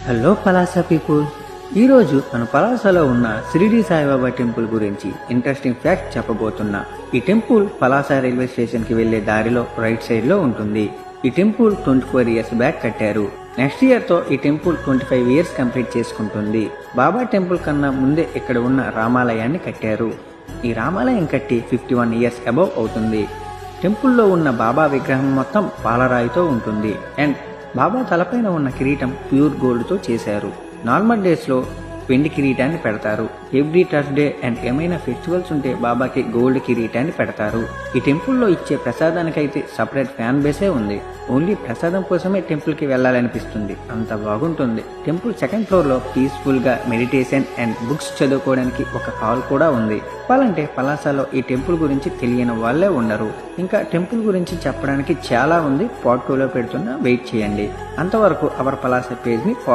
Hello Palasa people, ఈరోజు మన పలాసలో ఉన్న షిరిడి సాయిబాబా టెంపుల్ గురించి ఇంట్రెస్టింగ్ ఫ్యాక్ట్ చెప్పబోతున్నా. ఈ టెంపుల్ పలాస రైల్వే స్టేషన్ కి వెళ్లే దారిలో రైట్ సైడ్ లో ఉంటుంది. ఈ టెంపుల్ 24 ఇయర్స్ బ్యాక్ కట్టారు. నెక్స్ట్ ఇయర్ తో ఈ టెంపుల్ 25 ఇయర్స్ కంప్లీట్ చేసుకుంటుంది. బాబా టెంపుల్ కన్నా ముందే ఇక్కడ ఉన్న రామాలయాన్ని కట్టారు. ఈ రామాలయం కట్టి 51 ఇయర్స్ అబౌవ్ అవుతుంది. టెంపుల్లో ఉన్న బాబా విగ్రహం మొత్తం పాలరాయితో ఉంటుంది. అండ్ బాబా తలపైన ఉన్న కిరీటం ప్యూర్ గోల్డ్ తో చేశారు. నార్మల్ డేస్ లో వెండి కిరీటాన్ని పెడతారు. ఎవ్రీ థర్స్డే అండ్ ఏమైనా ఫెస్టివల్స్ ఉంటే బాబాకి గోల్డ్ కిరీటాన్ని పెడతారు. ఈ టెంపుల్లో ఇచ్చే ప్రసాదానికైతే సపరేట్ ఫ్యాన్ బేసే ఉంది. ఓన్లీ ప్రసాదం కోసమే టెంపుల్ కి వెళ్లాలనిపిస్తుంది, అంత బాగుంటుంది. టెంపుల్ సెకండ్ ఫ్లోర్ లో పీస్ఫుల్ గా మెడిటేషన్ అండ్ బుక్స్ చదువుకోవడానికి ఒక హాల్ కూడా ఉంది. చెప్పాలంటే పలాసలో ఈ టెంపుల్ గురించి తెలియని వాళ్ళే ఉండరు. ఇంకా టెంపుల్ గురించి చెప్పడానికి చాలా ఉంది. పార్ట్ 2 లో పెడుతున్నా, వెయిట్ చేయండి. అంతవరకు అవర్ పలాస పేజ్ ని